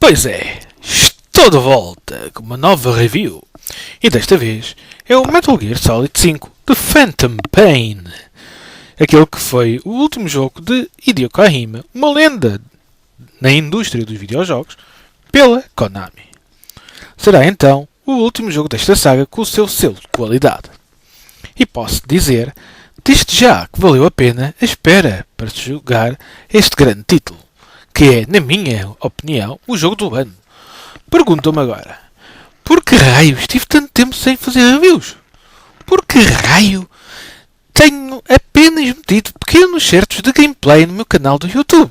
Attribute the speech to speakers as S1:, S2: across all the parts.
S1: Pois é, estou de volta com uma nova review. E desta vez é o Metal Gear Solid 5 The Phantom Pain. Aquele que foi o último jogo de Hideo Kojima, uma lenda na indústria dos videojogos, pela Konami. Será então o último jogo desta saga com o seu selo de qualidade. E posso dizer, desde já, que valeu a pena a espera para jogar este grande título, que é, na minha opinião, o jogo do ano. Pergunto-me agora, por que raio estive tanto tempo sem fazer reviews? Por que raio tenho apenas metido pequenos certos de gameplay no meu canal do YouTube?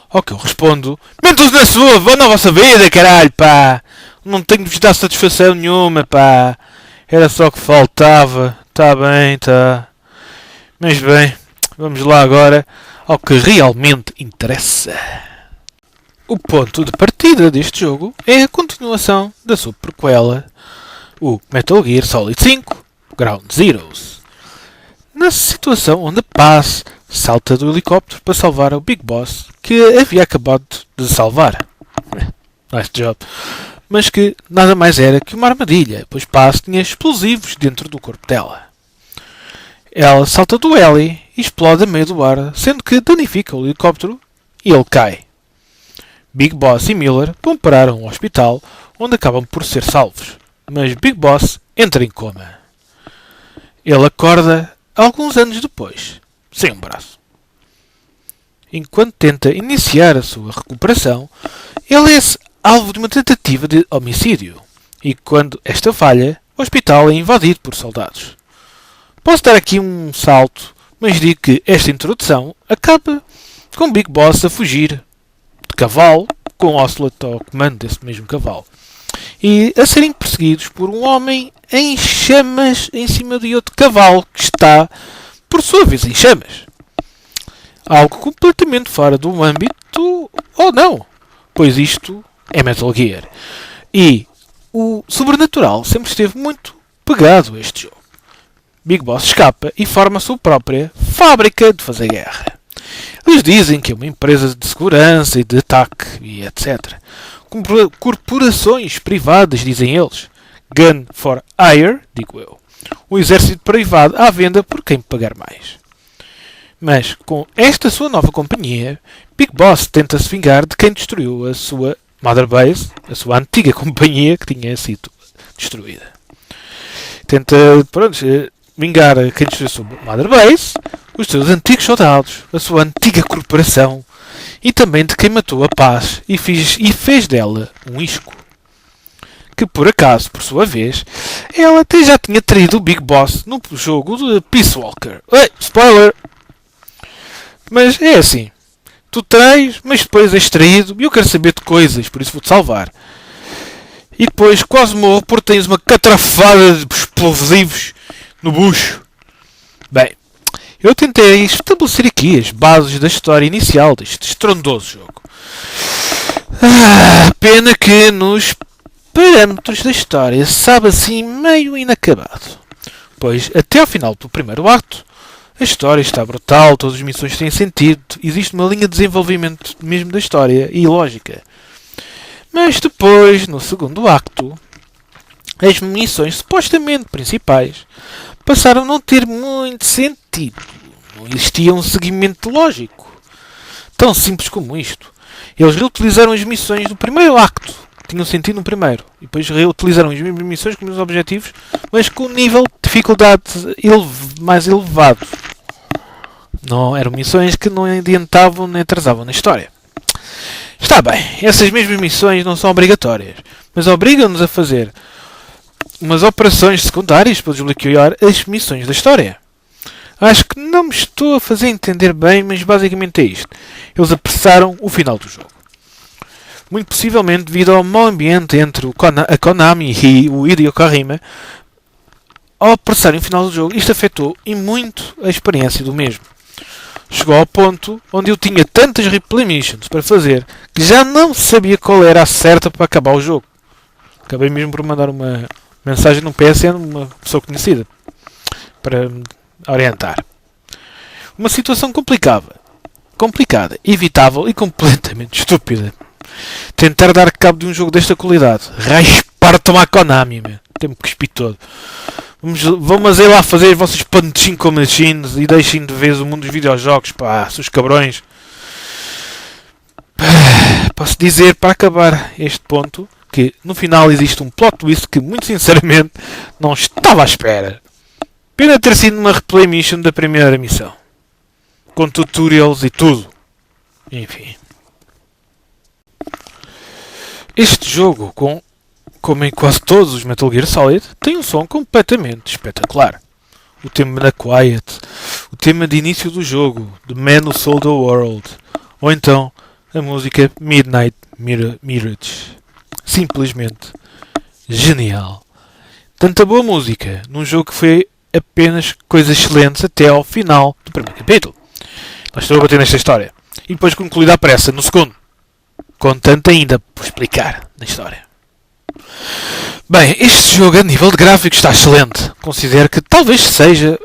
S1: Ao que eu respondo, metam-se na sua, vão na vossa vida, caralho, pá! Não tenho de vos dar satisfação nenhuma, pá! Era só o que faltava. Tá bem, tá. Mas bem, vamos lá agora ao que realmente interessa. O ponto de partida deste jogo é a continuação da sua prequela, o Metal Gear Solid 5 Ground Zeroes. Na situação onde Paz salta do helicóptero para salvar o Big Boss que havia acabado de salvar. Nice job. Mas que nada mais era que uma armadilha, pois Paz tinha explosivos dentro do corpo dela. Ela salta do heli e explode a meio do ar, sendo que danifica o helicóptero e ele cai. Big Boss e Miller vão parar a um hospital, onde acabam por ser salvos, mas Big Boss entra em coma. Ele acorda alguns anos depois, sem um braço. Enquanto tenta iniciar a sua recuperação, ele é alvo de uma tentativa de homicídio, e quando esta falha, o hospital é invadido por soldados. Posso dar aqui um salto, mas digo que esta introdução acaba com Big Boss a fugir de cavalo, com o Ocelot ao comando desse mesmo cavalo, e a serem perseguidos por um homem em chamas em cima de outro cavalo que está, por sua vez, em chamas. Algo completamente fora do âmbito, ou não, pois isto é Metal Gear. E o sobrenatural sempre esteve muito pegado a este jogo. Big Boss escapa e forma a sua própria fábrica de fazer guerra. Eles dizem que é uma empresa de segurança e de ataque e etc. Corporações privadas, dizem eles. Gun for hire, digo eu. Um exército privado à venda por quem pagar mais. Mas, com esta sua nova companhia, Big Boss tenta se vingar de quem destruiu a sua Mother Base, a sua antiga companhia que tinha sido destruída. Tenta, vingar quem destruiu a sua Mother Base, os seus antigos soldados, a sua antiga corporação e também de quem matou a Paz e fez dela um isco. Que por acaso, por sua vez, ela até já tinha traído o Big Boss no jogo de Peace Walker. Ei, spoiler! Mas é assim, tu trais, mas depois és traído e eu quero saber de coisas, por isso vou-te salvar. E depois quase morro porque tens uma catrafada de explosivos no bucho. Bem, eu tentei estabelecer aqui as bases da história inicial deste estrondoso jogo. Pena que nos parâmetros da história sabe assim meio inacabado. Pois até ao final do primeiro ato, a história está brutal, todas as missões têm sentido, existe uma linha de desenvolvimento mesmo da história e lógica. Mas depois, no segundo acto, as missões supostamente principais passaram a não ter muito sentido. Não existia um seguimento lógico. Tão simples como isto. Eles reutilizaram as missões do primeiro acto, que tinham sentido no primeiro, e depois reutilizaram as mesmas missões com os mesmos objetivos, mas com um nível de dificuldade mais elevado. Não eram missões que não adiantavam nem atrasavam na história. Está bem, essas mesmas missões não são obrigatórias, mas obrigam-nos a fazer umas operações secundárias para desbloquear as missões da história. Acho que não me estou a fazer entender bem, mas basicamente é isto. Eles apressaram o final do jogo. Muito possivelmente devido ao mau ambiente entre a Konami e o Hideo Kojima. Ao apressarem o final do jogo, isto afetou e muito a experiência do mesmo. Chegou ao ponto onde eu tinha tantas replay missions para fazer que já não sabia qual era a certa para acabar o jogo. Acabei mesmo por mandar uma mensagem no PSN, uma pessoa conhecida, para me orientar. Uma situação complicada, evitável e completamente estúpida. Tentar dar cabo de um jogo desta qualidade. Raspar tomar Konami, meu. Tem-me que cuspir todo. Vamos aí lá fazer as vossas Pachinko Machines e deixem de vez o mundo dos videojogos, pá, seus cabrões. Posso dizer, para acabar este ponto, que no final existe um plot twist que, muito sinceramente, não estava à espera. Pena ter sido uma replay mission da primeira missão. Com tutorials e tudo. Enfim. Este jogo, como em quase todos os Metal Gear Solid, tem um som completamente espetacular. O tema da Quiet, o tema de início do jogo, The Man Who Sold the World, ou então a música Midnight Mirage. Simplesmente genial. Tanta boa música num jogo que foi apenas coisas excelentes até ao final do primeiro capítulo. Nós estou a bater nesta história. E depois concluída à pressa no segundo. Com tanto ainda por explicar na história. Bem, este jogo a nível de gráficos está excelente. Considero que talvez seja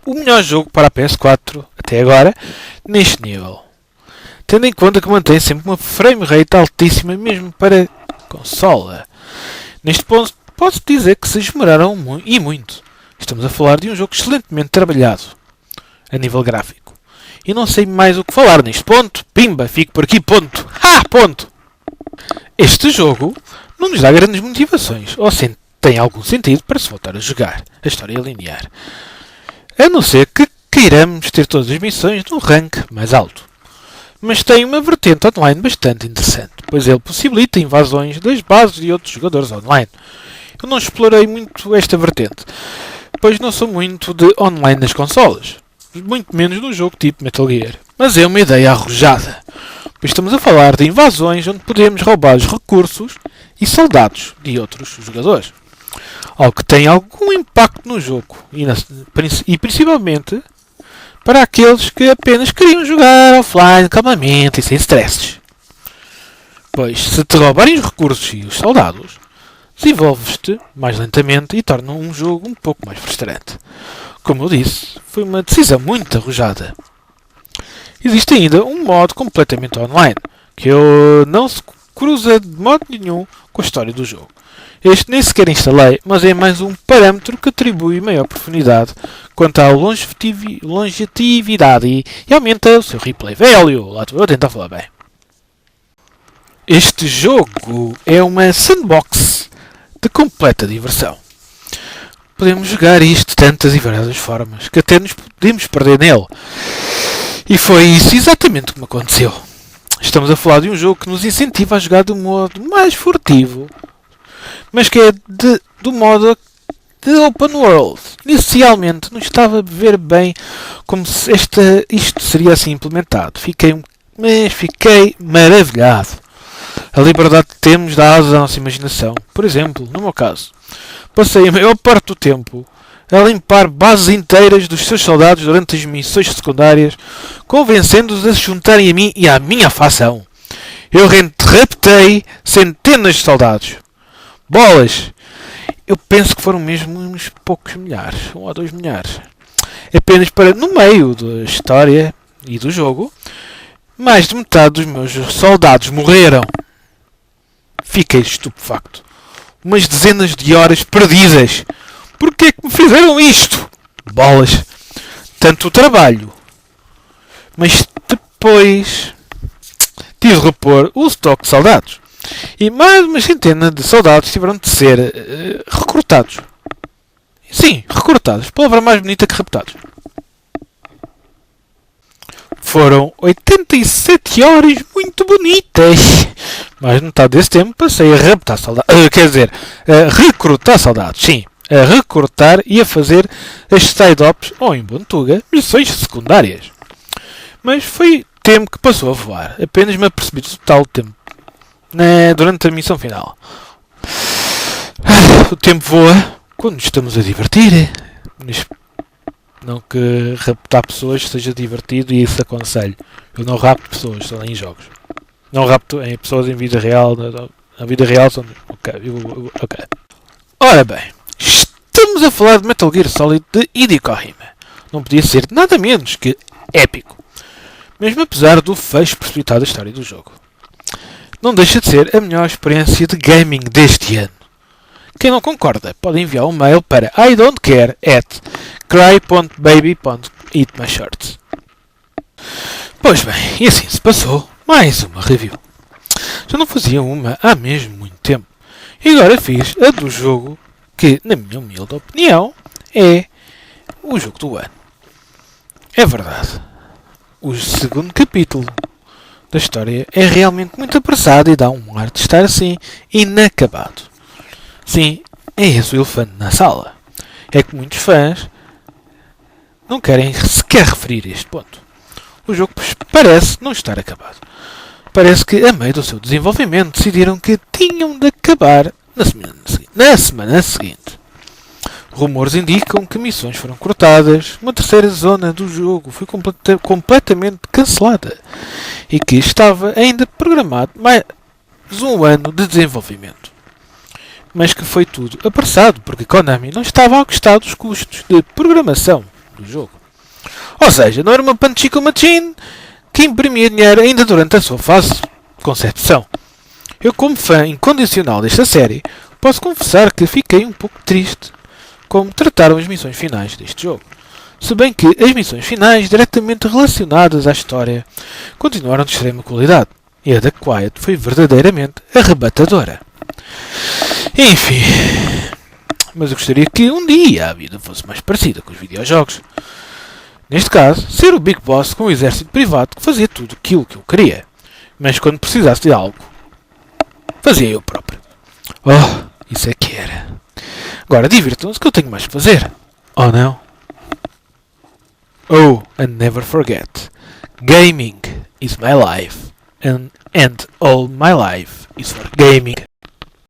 S1: o melhor jogo para a PS4 até agora neste nível. Tendo em conta que mantém sempre uma frame rate altíssima mesmo para consola. Neste ponto posso dizer que se esmeraram muito. Estamos a falar de um jogo excelentemente trabalhado a nível gráfico. E não sei mais o que falar neste ponto. Pimba, fico por aqui, ponto. Ponto. Este jogo não nos dá grandes motivações, ou tem algum sentido para se voltar a jogar a história linear. A não ser que queiramos ter todas as missões no rank mais alto. Mas tem uma vertente online bastante interessante, pois ele possibilita invasões das bases de outros jogadores online. Eu não explorei muito esta vertente, pois não sou muito de online nas consolas, muito menos num jogo tipo Metal Gear. Mas é uma ideia arrojada, pois estamos a falar de invasões onde podemos roubar os recursos e soldados de outros jogadores. Algo que tem algum impacto no jogo, e principalmente para aqueles que apenas queriam jogar offline calmamente e sem stresses. Pois, se te roubarem os recursos e os soldados, desenvolves-te mais lentamente e torna um jogo um pouco mais frustrante. Como eu disse, foi uma decisão muito arrojada. Existe ainda um modo completamente online, que não se cruza de modo nenhum com a história do jogo. Este nem sequer instalei, mas é mais um parâmetro que atribui maior profundidade quanto à longevidade e aumenta o seu replay value. Lá estou eu a tentar falar bem. Este jogo é uma sandbox de completa diversão. Podemos jogar isto de tantas e variadas formas que até nos podemos perder nele. E foi isso exatamente como aconteceu. Estamos a falar de um jogo que nos incentiva a jogar de um modo mais furtivo, mas que é do modo de open world. Inicialmente não estava a ver bem como se isto seria assim implementado. Fiquei maravilhado. A liberdade que temos dá asa à nossa imaginação. Por exemplo, no meu caso, passei a maior parte do tempo a limpar bases inteiras dos seus soldados durante as missões secundárias, convencendo-os a se juntarem a mim e à minha facção. Eu raptei centenas de soldados. Bolas! Eu penso que foram mesmo uns poucos milhares, 1 ou 2 milhares. Apenas para, no meio da história e do jogo, mais de metade dos meus soldados morreram. Fiquei estupefacto. Umas dezenas de horas perdidas. Porquê é que me fizeram isto? Bolas! Tanto trabalho. Mas depois tive de repor o estoque de soldados. E mais uma centena de soldados tiveram de ser recrutados. Sim, recrutados. Palavra mais bonita que raptados. Foram 87 horas muito bonitas. Mais metade desse tempo passei a raptar soldados. A recrutar soldados. Sim, a recrutar e a fazer as side-ops, ou em Bontuga, missões secundárias. Mas foi tempo que passou a voar. Apenas me apercebi do total tempo durante a missão final. O tempo voa quando estamos a divertir. Não que raptar pessoas seja divertido e isso aconselho. Eu não rapto pessoas, só em jogos. Não rapto em pessoas em vida real. Na vida real são... Ok. Ora bem, estamos a falar de Metal Gear Solid de Hideo Kojima. Não podia ser nada menos que épico. Mesmo apesar do fecho precipitado da história do jogo. não deixa de ser a melhor experiência de gaming deste ano. Quem não concorda pode enviar um mail para idon'tcare@cry.baby.eatmyshirts. Pois bem, e assim se passou mais uma review. Já não fazia uma há mesmo muito tempo. E agora fiz a do jogo que, na minha humilde opinião, é o jogo do ano. É verdade. O segundo capítulo da história é realmente muito apressado e dá um ar de estar assim inacabado. Sim, é esse o elefante na sala. É que muitos fãs não querem sequer referir este ponto. O jogo parece não estar acabado. Parece que, a meio do seu desenvolvimento, decidiram que tinham de acabar na semana seguinte. Rumores indicam que missões foram cortadas, uma terceira zona do jogo foi completamente cancelada e que estava ainda programado mais um ano de desenvolvimento. Mas que foi tudo apressado porque Konami não estava a gostar dos custos de programação do jogo. Ou seja, não era uma Panchico Machine que imprimia dinheiro ainda durante a sua fase de concepção. Eu, como fã incondicional desta série, posso confessar que fiquei um pouco triste como trataram as missões finais deste jogo. Se bem que as missões finais diretamente relacionadas à história continuaram de extrema qualidade, e a da Quiet foi verdadeiramente arrebatadora. Enfim, mas eu gostaria que um dia a vida fosse mais parecida com os videojogos. Neste caso, ser o Big Boss com um exército privado que fazia tudo aquilo que eu queria, mas quando precisasse de algo, fazia eu próprio. Oh, isso é que era. Agora divirtam-se que eu tenho mais que fazer. Oh não? Oh, and never forget. Gaming is my life. And all my life is for gaming.